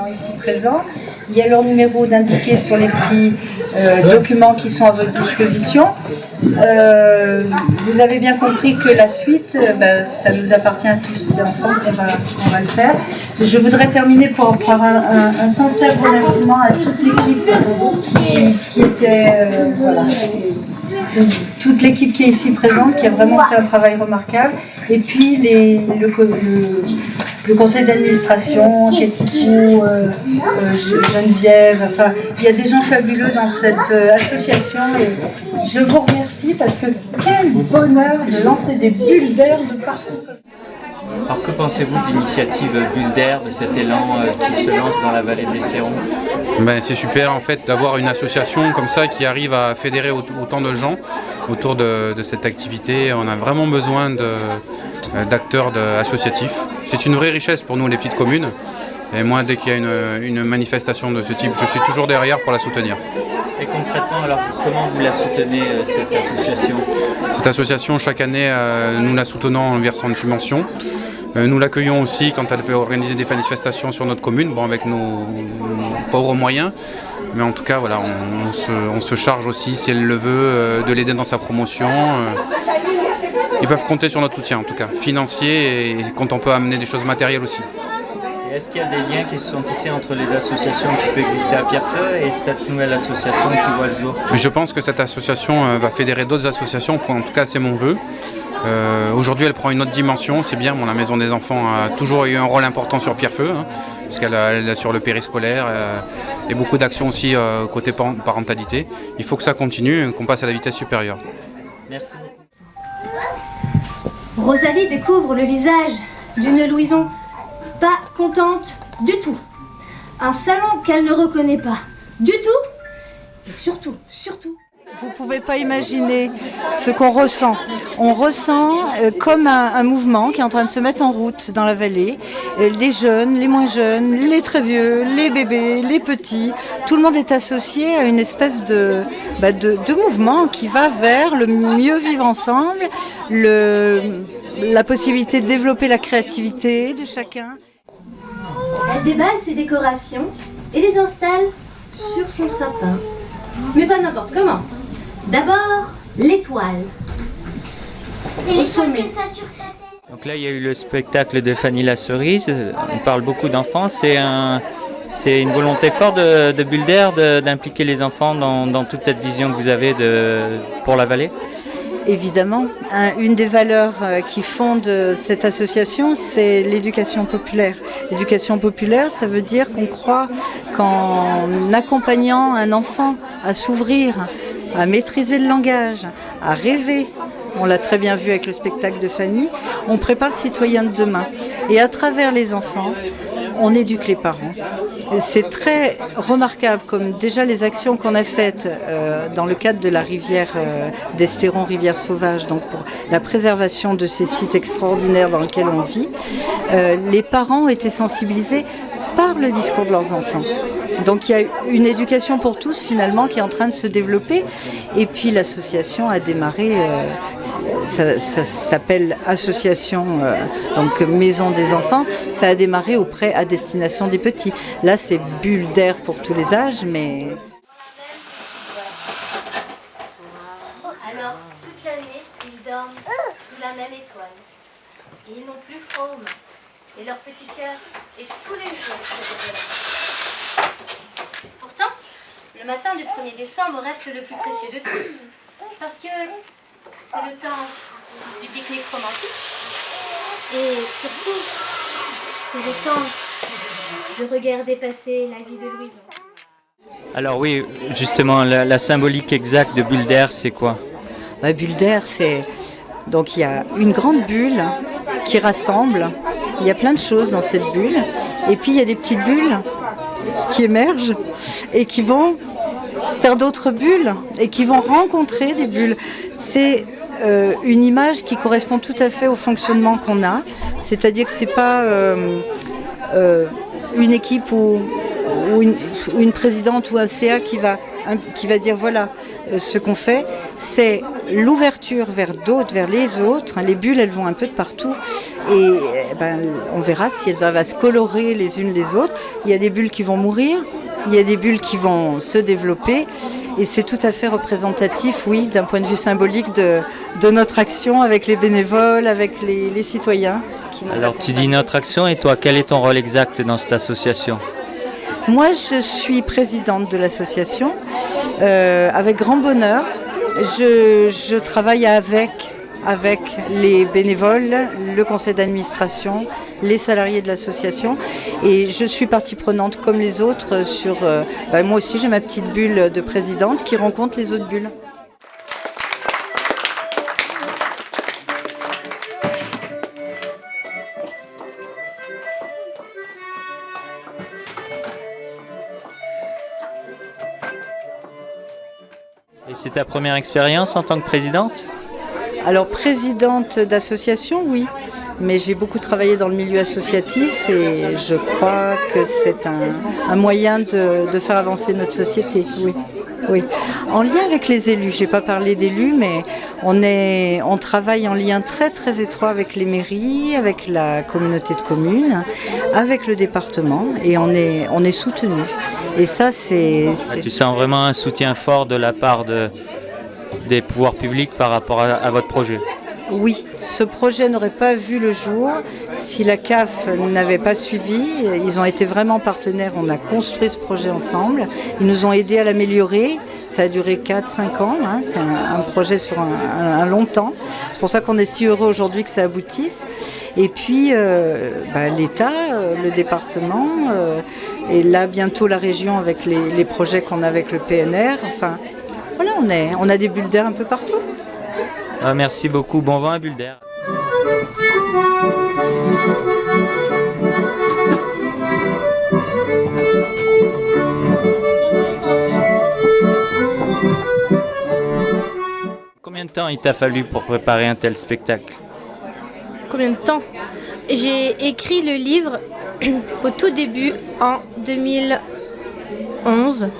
Ici présents. Il y a leur numéro d'indiqué sur les petits documents qui sont à votre disposition. Vous avez bien compris que la suite, ça nous appartient à tous et ensemble on va le faire. Je voudrais terminer par un sincère remerciement à toute l'équipe qui était toute l'équipe qui est ici présente, qui a vraiment fait un travail remarquable. Et puis le conseil d'administration, Kétifou, Geneviève, enfin, il y a des gens fabuleux dans cette association et je vous remercie parce que quel bonheur de lancer des bulles d'air de partout. Alors que pensez-vous de l'initiative Bulle d'air, de cet élan qui se lance dans la vallée de l'Estéron? C'est super en fait d'avoir une association comme ça qui arrive à fédérer autant de gens autour de cette activité. On a vraiment besoin d'acteurs associatifs. C'est une vraie richesse pour nous les petites communes. Et moi, dès qu'il y a une manifestation de ce type, je suis toujours derrière pour la soutenir. Et concrètement, alors, comment vous la soutenez, cette association? Cette association, chaque année, nous la soutenons en versant une subvention. Nous l'accueillons aussi quand elle veut organiser des manifestations sur notre commune, avec nos pauvres moyens. Mais en tout cas, voilà, on se charge aussi, si elle le veut, de l'aider dans sa promotion. Ils peuvent compter sur notre soutien, en tout cas, financier, et quand on peut amener des choses matérielles aussi. Est-ce qu'il y a des liens qui se sont tissés entre les associations qui peuvent exister à Pierrefeu et cette nouvelle association qui voit le jour? Je pense que cette association va fédérer d'autres associations, en tout cas c'est mon vœu. Aujourd'hui elle prend une autre dimension, c'est bien, la Maison des Enfants a toujours eu un rôle important sur Pierrefeu, parce qu'elle assure le périscolaire et beaucoup d'actions aussi côté parentalité. Il faut que ça continue, qu'on passe à la vitesse supérieure. Merci. Rosalie découvre le visage d'une Louison pas contente du tout. Un salon qu'elle ne reconnaît pas du tout et surtout. Vous ne pouvez pas imaginer ce qu'on ressent. On ressent comme un mouvement qui est en train de se mettre en route dans la vallée. Les jeunes, les moins jeunes, les très vieux, les bébés, les petits. Tout le monde est associé à une espèce de mouvement qui va vers le mieux vivre ensemble, la possibilité de développer la créativité de chacun. Elle déballe ses décorations et les installe sur son sapin. Mais pas n'importe comment. D'abord, l'étoile. Au sommet. Donc là, il y a eu le spectacle de Fanny la Cerise. On parle beaucoup d'enfants. C'est une volonté forte de Bulle d'air d'impliquer les enfants dans toute cette vision que vous avez pour la vallée? Évidemment, une des valeurs qui fondent cette association, c'est l'éducation populaire. L'éducation populaire, ça veut dire qu'on croit qu'en accompagnant un enfant à s'ouvrir, à maîtriser le langage, à rêver, on l'a très bien vu avec le spectacle de Fanny, on prépare le citoyen de demain. Et à travers les enfants, on éduque les parents. C'est très remarquable, comme déjà les actions qu'on a faites dans le cadre de la rivière d'Estéron, rivière sauvage, donc pour la préservation de ces sites extraordinaires dans lesquels on vit. Les parents ont été sensibilisés par le discours de leurs enfants. Donc il y a une éducation pour tous finalement qui est en train de se développer. Et puis l'association a démarré, ça s'appelle association donc Maison des Enfants, ça a démarré à destination des petits. Là c'est Bulle d'air pour tous les âges, mais... Alors toute l'année, ils dorment sous la même étoile. Et ils n'ont plus froid aux mains. et leur petit cœur est tous les jours de Pourtant, le matin du 1er décembre reste le plus précieux de tous, parce que c'est le temps du pique-nique romantique, et surtout, c'est le temps de regarder passer la vie de Louison. Alors oui, justement, la symbolique exacte de bulle d'air, c'est quoi? Bulle d'air, c'est... Donc il y a une grande bulle qui rassemble, il y a plein de choses dans cette bulle, et puis il y a des petites bulles qui émergent et qui vont faire d'autres bulles et qui vont rencontrer des bulles. C'est une image qui correspond tout à fait au fonctionnement qu'on a, c'est-à-dire que c'est pas une équipe ou une présidente ou un CA qui va dire voilà ce qu'on fait, c'est l'ouverture vers d'autres, vers les autres. Les bulles, elles vont un peu de partout et on verra si elles arrivent à se colorer les unes les autres. Il y a des bulles qui vont mourir, il y a des bulles qui vont se développer et c'est tout à fait représentatif, oui, d'un point de vue symbolique de notre action avec les bénévoles, avec les citoyens. Alors tu dis notre action et toi, quel est ton rôle exact dans cette association ? Moi, je suis présidente de l'association, avec grand bonheur. Je travaille avec les bénévoles, le conseil d'administration, les salariés de l'association. Et je suis partie prenante comme les autres sur... moi aussi, j'ai ma petite bulle de présidente qui rencontre les autres bulles. Et c'est ta première expérience en tant que présidente ? Alors présidente d'association, oui, mais j'ai beaucoup travaillé dans le milieu associatif et je crois que c'est un moyen de faire avancer notre société, oui. Oui. En lien avec les élus, je n'ai pas parlé d'élus, mais on travaille en lien très très étroit avec les mairies, avec la communauté de communes, avec le département et on est soutenu. Et ça, c'est... Tu sens vraiment un soutien fort de la part des pouvoirs publics par rapport à votre projet ? Oui, ce projet n'aurait pas vu le jour si la CAF n'avait pas suivi. Ils ont été vraiment partenaires, on a construit ce projet ensemble. Ils nous ont aidés à l'améliorer. Ça a duré 4-5 ans, hein. C'est un projet sur un long temps. C'est pour ça qu'on est si heureux aujourd'hui que ça aboutisse. Et puis l'État, le département, et là bientôt la région avec les projets qu'on a avec le PNR. Enfin, voilà, on a des bulles d'air un peu partout. Merci beaucoup, bon vent à bulle d'air. Combien de temps il t'a fallu pour préparer un tel spectacle ? Combien de temps ? J'ai écrit le livre au tout début en 2011.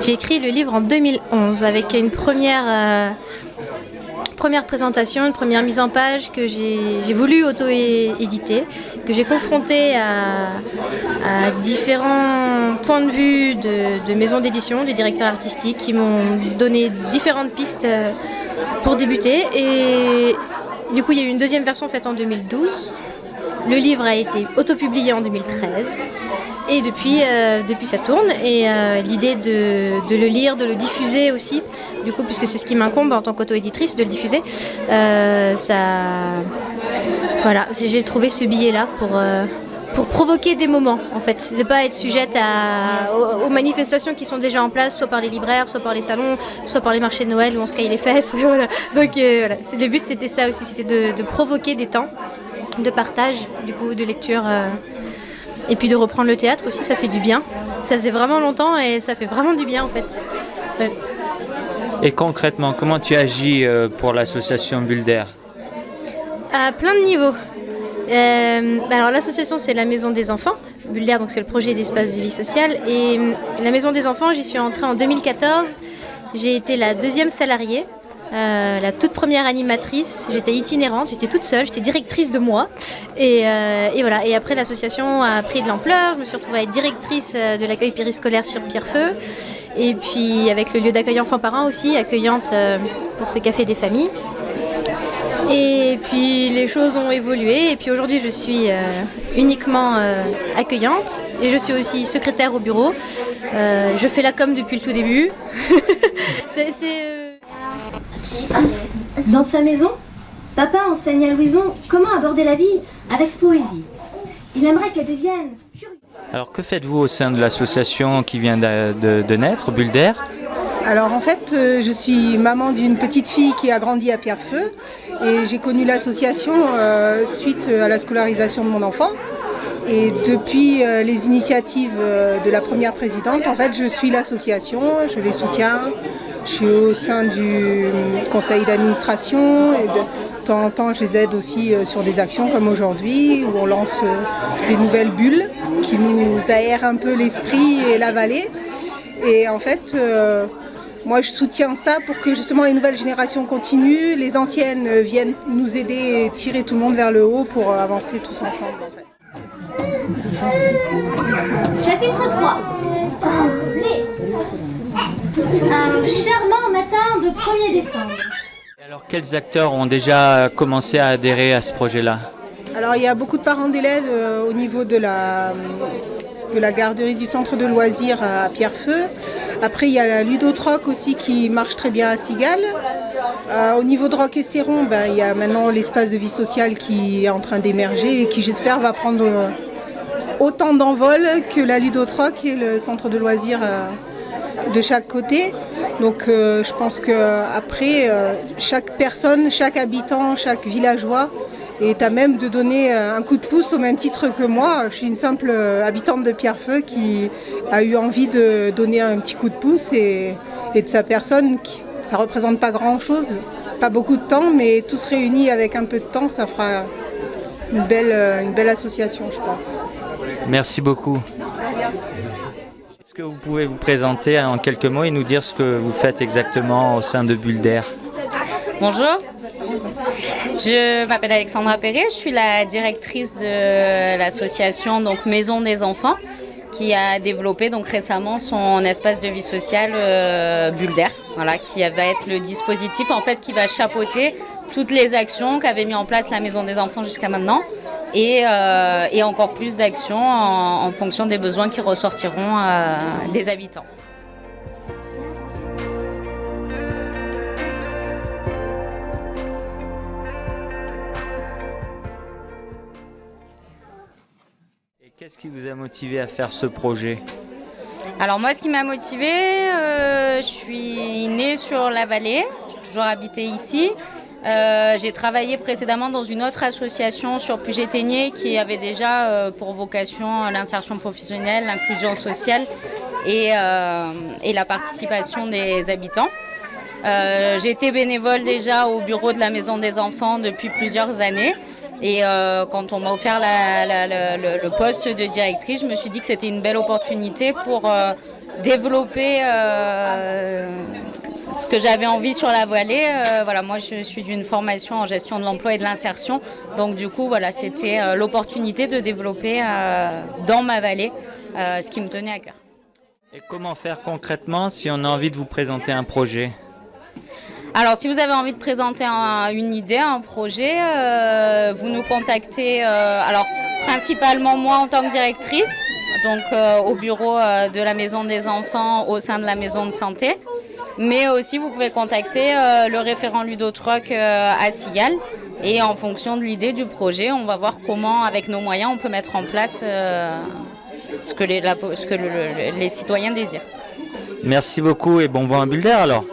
J'ai écrit le livre en 2011 avec une première présentation, une première mise en page que j'ai voulu auto-éditer, que j'ai confrontée à différents points de vue de maisons d'édition, des directeurs artistiques qui m'ont donné différentes pistes pour débuter. Et du coup, il y a eu une deuxième version faite en 2012. Le livre a été autopublié en 2013. Et depuis ça tourne. Et l'idée de le lire, de le diffuser aussi, du coup, puisque c'est ce qui m'incombe en tant qu'auto-éditrice, de le diffuser, voilà, j'ai trouvé ce billet-là pour provoquer des moments, en fait. De ne pas être sujette aux manifestations qui sont déjà en place, soit par les libraires, soit par les salons, soit par les marchés de Noël où on se caille les fesses. Voilà. Donc voilà, le but c'était ça aussi, c'était de provoquer des temps de partage, du coup, de lecture. Et puis de reprendre le théâtre aussi, ça fait du bien. Ça faisait vraiment longtemps et ça fait vraiment du bien en fait. Ouais. Et concrètement, comment tu agis pour l'association Bulle d'air ? À plein de niveaux. Alors l'association c'est la Maison des Enfants. Bulle d'air, donc c'est le projet d'espace de vie sociale. Et la Maison des Enfants, j'y suis entrée en 2014. J'ai été la deuxième salariée. La toute première animatrice, j'étais itinérante, j'étais toute seule, j'étais directrice de moi et voilà. Et après l'association a pris de l'ampleur, je me suis retrouvée à être directrice de l'accueil périscolaire sur Pierrefeu et puis avec le lieu d'accueil enfants-parents aussi, accueillante pour ce café des familles. Et puis les choses ont évolué et puis aujourd'hui je suis uniquement accueillante et je suis aussi secrétaire au bureau. Je fais la com depuis le tout début. Dans sa maison, papa enseigne à Louison comment aborder la vie avec poésie. Il aimerait qu'elle devienne curieuse. Alors que faites-vous au sein de l'association qui vient de naître, Bulle d'Air ? Alors en fait, je suis maman d'une petite fille qui a grandi à Pierrefeu et j'ai connu l'association suite à la scolarisation de mon enfant. Et depuis les initiatives de la première présidente, en fait, je suis l'association, je les soutiens. Je suis au sein du conseil d'administration et de temps en temps, je les aide aussi sur des actions comme aujourd'hui où on lance des nouvelles bulles qui nous aèrent un peu l'esprit et la vallée. Et en fait, moi, je soutiens ça pour que justement les nouvelles générations continuent, les anciennes viennent nous aider et tirer tout le monde vers le haut pour avancer tous ensemble. En fait. Chapitre 3. Un charmant matin de 1er décembre. Alors quels acteurs ont déjà commencé à adhérer à ce projet-là ? Alors il y a beaucoup de parents d'élèves au niveau de la garderie du centre de loisirs à Pierrefeu. Après, il y a la ludotroc aussi qui marche très bien à Cigales. Au niveau de Roc-Estéron, il y a maintenant l'espace de vie sociale qui est en train d'émerger et qui, j'espère, va prendre autant d'envol que la ludotroc et le centre de loisirs de chaque côté. Donc je pense qu'après, chaque personne, chaque habitant, chaque villageois est à même de donner un coup de pouce au même titre que moi. Je suis une simple habitante de Pierrefeu qui a eu envie de donner un petit coup de pouce et de sa personne. Ça ne représente pas grand-chose, pas beaucoup de temps, mais tous réunis avec un peu de temps, ça fera une belle association, je pense. Merci beaucoup. Est-ce que vous pouvez vous présenter en quelques mots et nous dire ce que vous faites exactement au sein de Bulle d'Air ? Bonjour, je m'appelle Alexandra Perret, je suis la directrice de l'association donc Maison des Enfants qui a développé donc récemment son espace de vie sociale Bulle d'Air, voilà, qui va être le dispositif en fait qui va chapeauter toutes les actions qu'avait mis en place la Maison des Enfants jusqu'à maintenant et encore plus d'actions en fonction des besoins qui ressortiront des habitants. Qu'est-ce qui vous a motivé à faire ce projet ? Alors moi, ce qui m'a motivée, je suis née sur la vallée, j'ai toujours habité ici. J'ai travaillé précédemment dans une autre association sur Puget-Théniers qui avait déjà pour vocation l'insertion professionnelle, l'inclusion sociale et la participation des habitants. J'ai été bénévole déjà au bureau de la Maison des Enfants depuis plusieurs années. Et quand on m'a offert le poste de directrice, je me suis dit que c'était une belle opportunité pour développer ce que j'avais envie sur la vallée. Voilà, moi, je suis d'une formation en gestion de l'emploi et de l'insertion. Donc, du coup, voilà, c'était l'opportunité de développer dans ma vallée ce qui me tenait à cœur. Et comment faire concrètement si on a envie de vous présenter un projet ? Alors, si vous avez envie de présenter une idée, un projet, vous nous contactez, alors principalement moi en tant que directrice, donc au bureau de la Maison des Enfants au sein de la Maison de Santé, mais aussi vous pouvez contacter le référent ludotroc à Cigales et en fonction de l'idée du projet, on va voir comment avec nos moyens on peut mettre en place ce que les citoyens désirent. Merci beaucoup et bon vent à Bulle d'Air alors.